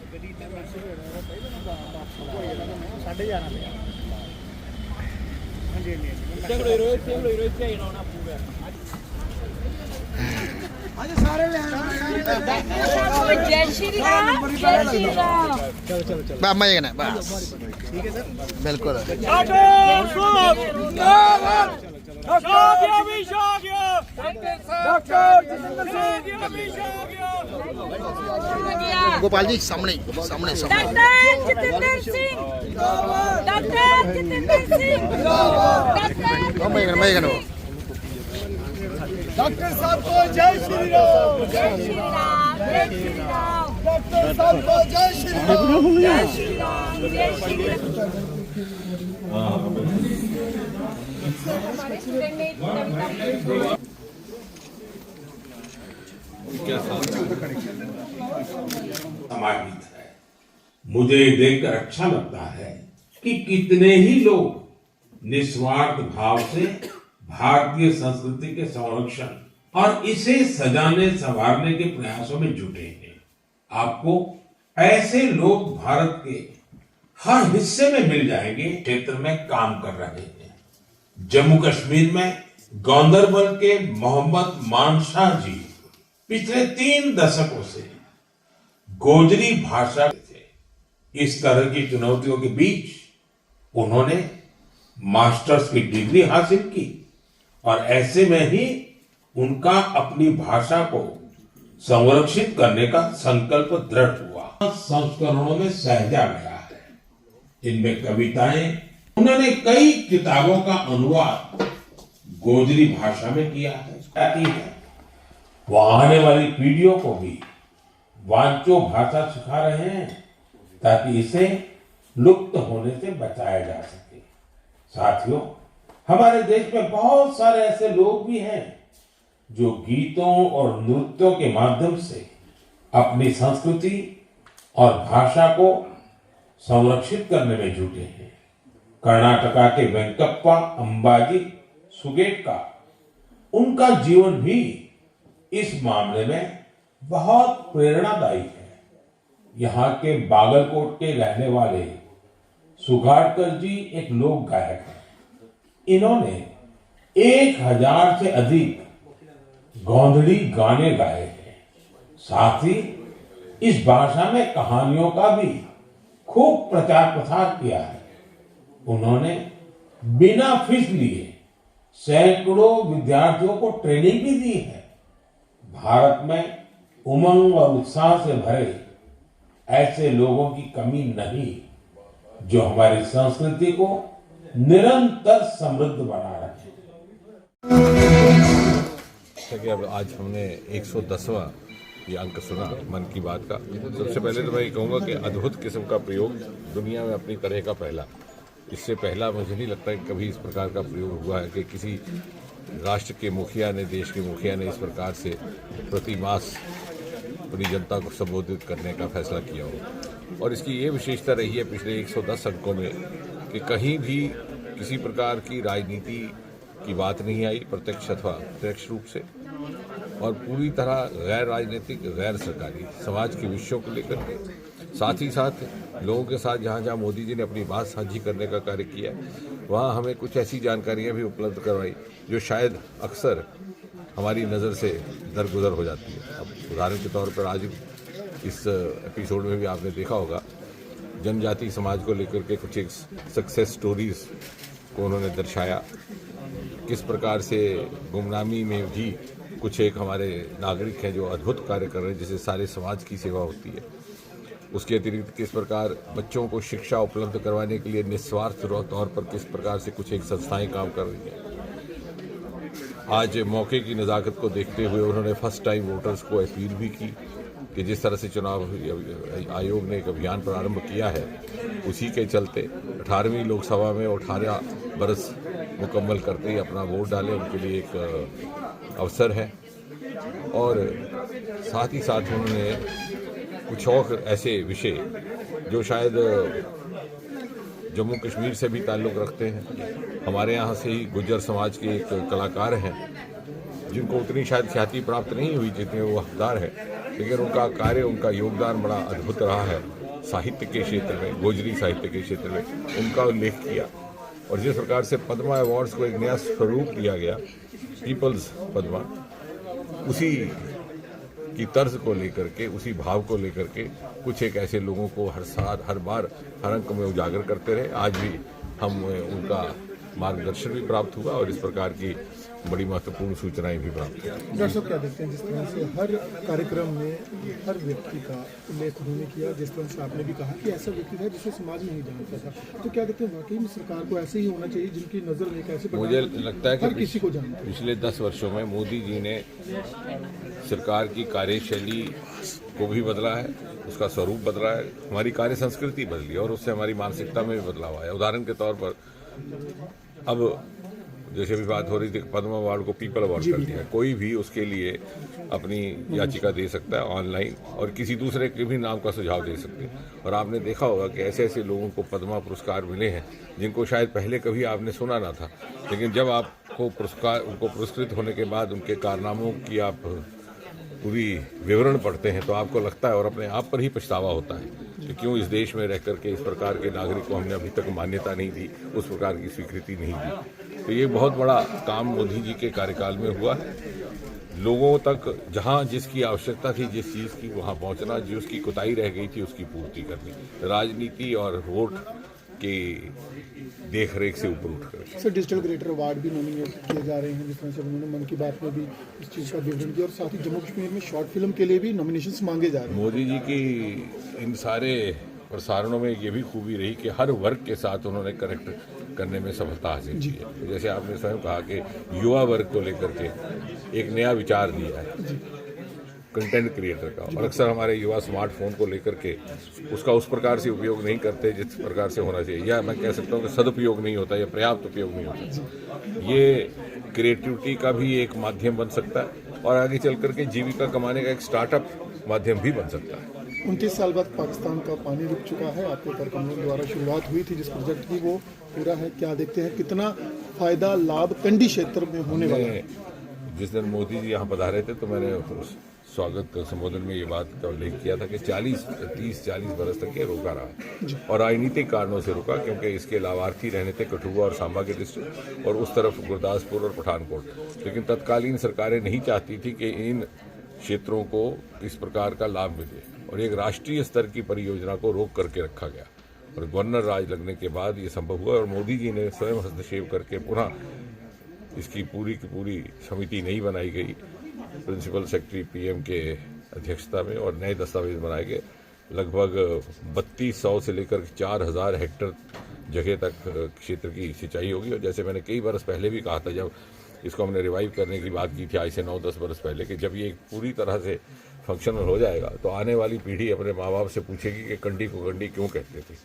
जय श्री राम, जय श्री राम। अम्मा जी कहना बस ठीक है सर, बिल्कुल। गोपाल जी सामने सामने सामने। Doctor Jitendra Singh, doctor Jitendra Singh, doctor साहब को जय श्री राम, जय श्री राम, जय श्री राम, डॉक्टर साहब को जय श्री राम, जय श्री राम, जय श्री राम। हमारे स्टूडेंट ने कविता समाहित है। मुझे देखकर अच्छा लगता है कि कितने ही लोग निस्वार्थ भाव से भारतीय संस्कृति के संरक्षण और इसे सजाने संवारने के प्रयासों में जुटे हैं। आपको ऐसे लोग भारत के हर हिस्से में मिल जाएंगे क्षेत्र में काम कर रहे हैं। जम्मू कश्मीर में गांदरबल के मोहम्मद मानशाह जी पिछले 3 दशकों से गोजरी भाषा थे। इस तरह की चुनौतियों के बीच उन्होंने मास्टर्स की डिग्री हासिल की और ऐसे में ही उनका अपनी भाषा को संरक्षित करने का संकल्प दृढ़ हुआ। संस्करणों में सहेजा गया है। इनमें कविताएं, उन्होंने कई किताबों का अनुवाद गोजरी भाषा में किया है। वो आने वाली पीढ़ियों को भी वांचो भाषा सिखा रहे हैं ताकि इसे लुप्त होने से बचाया जा सके। साथियों, हमारे देश में बहुत सारे ऐसे लोग भी हैं जो गीतों और नृत्यों के माध्यम से अपनी संस्कृति और भाषा को संरक्षित करने में जुटे हैं। कर्नाटका के वेंकप्पा अंबाजी सुगेटका, उनका जीवन भी इस मामले में बहुत प्रेरणादायी है। यहाँ के बागलकोट के रहने वाले सुगाटकर जी एक लोक गायक हैं। इन्होंने 1000 से अधिक गोंधली गाने गाए हैं। साथ ही इस भाषा में कहानियों का भी खूब प्रचार प्रसार किया है। उन्होंने बिना फीस लिए सैकड़ों विद्यार्थियों को ट्रेनिंग भी दी है। भारत में उमंग और उत्साह से भरे ऐसे लोगों की कमी नहीं जो हमारी संस्कृति को निरंतर समृद्ध बना रहे। कि अब आज हमने 110वां ये अंक सुना मन की बात का। सबसे पहले तो मैं ये कहूँगा कि अद्भुत किस्म का प्रयोग, दुनिया में अपनी तरह का पहला। इससे पहला मुझे नहीं लगता कि कभी इस प्रकार का प्रयोग हुआ है कि किसी राष्ट्र के मुखिया ने, देश के मुखिया ने इस प्रकार से प्रति मास अपनी जनता को संबोधित करने का फैसला किया हो। और इसकी ये विशेषता रही है पिछले 110 अंकों में कि कहीं भी किसी प्रकार की राजनीति की बात नहीं आई, प्रत्यक्ष अथवा अप्रत्यक्ष रूप से, और पूरी तरह गैर राजनीतिक, गैर सरकारी समाज के विषयों को लेकर के, साथ ही साथ लोगों के साथ जहाँ जहाँ मोदी जी ने अपनी बात साझी करने का कार्य किया, वहाँ हमें कुछ ऐसी जानकारियाँ भी उपलब्ध करवाई जो शायद अक्सर हमारी नज़र से दरगुजर हो जाती है। अब उदाहरण के तौर पर आज इस एपिसोड में भी आपने देखा होगा, जनजाति समाज को लेकर के कुछ एक सक्सेस स्टोरीज को उन्होंने दर्शाया। किस प्रकार से गुमनामी में भी कुछ एक हमारे नागरिक हैं जो अद्भुत कार्य कर रहे हैं, जिससे सारे समाज की सेवा होती है। उसके अतिरिक्त किस प्रकार बच्चों को शिक्षा उपलब्ध करवाने के लिए निस्वार्थ तौर पर किस प्रकार से कुछ एक संस्थाएं काम कर रही हैं। आज मौके की नज़ाकत को देखते हुए उन्होंने फर्स्ट टाइम वोटर्स को अपील भी की कि जिस तरह से चुनाव आयोग ने एक अभियान प्रारंभ किया है, उसी के चलते 18वीं लोकसभा में 18 बरस मुकम्मल करते ही अपना वोट डालें, उनके लिए एक अवसर है। और साथ ही साथ उन्होंने कुछ और ऐसे विषय जो शायद जम्मू कश्मीर से भी ताल्लुक़ रखते हैं। हमारे यहाँ से ही गुज्जर समाज के एक कलाकार हैं जिनको उतनी शायद ख्याति प्राप्त नहीं हुई जितने वो हकदार हैं, लेकिन उनका कार्य, उनका योगदान बड़ा अद्भुत रहा है। साहित्य के क्षेत्र में, गोजरी साहित्य के क्षेत्र में उनका उल्लेख किया। और जिस प्रकार से पद्मा अवार्ड्स को एक नया स्वरूप दिया गया, पीपल्स पद्मा, उसी की तर्ज को लेकर के, उसी भाव को लेकर के कुछ एक ऐसे लोगों को हर साल, हर बार, हर अंक में उजागर करते रहे। आज भी हम उनका मार्गदर्शन भी प्राप्त हुआ और इस प्रकार की बड़ी महत्वपूर्ण सूचनाएं भी प्राप्त हुई। डॉक्टर साहब क्या देखते हैं जिस तरह से हर कार्यक्रम में हर व्यक्ति का उल्लेख उन्होंने किया, जिस तरह से आपने भी कहा कि ऐसा व्यक्ति था जिसे समाज नहीं जानता था, तो क्या देखते हैं वाकई में सरकार को ऐसे ही होना चाहिए जिनकी नजर में एक ऐसे मुझे लगता है कि हर किसी को जानता है। पिछले 10 वर्षों में मोदी जी ने सरकार की कार्यशैली को भी बदला है, उसका स्वरूप बदला है, हमारी कार्य संस्कृति बदली और उससे हमारी मानसिकता में भी बदलाव आया। उदाहरण के तौर पर अब जैसे भी बात हो रही थी, पद्म अवार्ड को पीपल अवार्ड कर दिया। कोई भी उसके लिए अपनी याचिका दे सकता है ऑनलाइन और किसी दूसरे के भी नाम का सुझाव दे सकते हैं। और आपने देखा होगा कि ऐसे ऐसे लोगों को पद्मा पुरस्कार मिले हैं जिनको शायद पहले कभी आपने सुना ना था, लेकिन जब आपको पुरस्कार, उनको पुरस्कृत होने के बाद उनके कारनामों की आप पूरी विवरण पढ़ते हैं तो आपको लगता है और अपने आप पर ही पछतावा होता है कि क्यों इस देश में रह करके इस प्रकार के नागरिक को हमने अभी तक मान्यता नहीं दी, उस प्रकार की स्वीकृति नहीं दी। तो ये बहुत बड़ा काम मोदी जी के कार्यकाल में हुआ है। लोगों तक जहां जिसकी आवश्यकता थी, जिस चीज़ की, वहां पहुंचना, जो उसकी कोताही रह गई थी उसकी पूर्ति करनी, राजनीति और वोट की देख रेख से ऊपर उठकर। सर डिजिटल क्रिएटर अवार्ड भी नॉमिनेट किए जा रहे हैं, जिस तरह से उन्होंने मन की बात में भी इस चीज़ का विवरण किया और साथ ही जम्मू कश्मीर में शॉर्ट फिल्म के लिए भी नॉमिनेशंस मांगे जा रहे हैं। मोदी जी की इन सारे प्रसारणों में ये भी खूबी रही कि हर वर्ग के साथ उन्होंने कनेक्ट करने में सफलता हासिल की है। जैसे आपने स्वयं कहा कि युवा वर्ग को लेकर के एक नया विचार दिया है कंटेंट क्रिएटर का, और अक्सर हमारे युवा स्मार्टफोन को लेकर के उसका उस प्रकार से उपयोग नहीं करते जिस प्रकार से होना चाहिए, या मैं कह सकता हूँ कि सदुपयोग नहीं होता या पर्याप्त उपयोग नहीं होता। ये क्रिएटिविटी का भी एक माध्यम बन सकता है और आगे चल करके जीविका कमाने का एक स्टार्टअप माध्यम भी बन सकता है। 29 साल बाद पाकिस्तान का पानी रुक चुका है, आपके कार्यक्रमों द्वारा शुरुआत हुई थी जिस प्रोजेक्ट की, वो पूरा है। क्या देखते हैं कितना फायदा लाभ कंडी क्षेत्र में होने वाला है? जिस दिन मोदी जी यहाँ पधारे थे तो मैंने स्वागत संबोधन में ये बात का उल्लेख किया था कि 30-40 बरस तक ये रोका रहा और राजनीतिक कारणों से रुका, क्योंकि इसके लाभार्थी रहने थे कठुआ और सांबा के डिस्ट्रिक्ट और उस तरफ गुरदासपुर और पठानकोट। लेकिन तत्कालीन सरकारें नहीं चाहती थी कि इन क्षेत्रों को इस प्रकार का लाभ मिले और एक राष्ट्रीय स्तर की परियोजना को रोक करके रखा गया और गवर्नर राज लगने के बाद ये संभव हुआ और मोदी जी ने स्वयं हस्तक्षेप करके पुनः इसकी पूरी की पूरी समिति नहीं बनाई गई प्रिंसिपल सेक्रेटरी पीएम के अध्यक्षता में और नए दस्तावेज बनाए गए। लगभग 3200 से लेकर 4000 हेक्टेयर जगह तक क्षेत्र की सिंचाई होगी। और जैसे मैंने कई बरस पहले भी कहा था, जब इसको हमने रिवाइव करने की बात की थी आज से 9-10 बरस पहले, कि जब ये पूरी तरह से फंक्शनल हो जाएगा तो आने वाली पीढ़ी अपने माँ बाप से पूछेगी कि कंडी को कंडी क्यों कहते थे।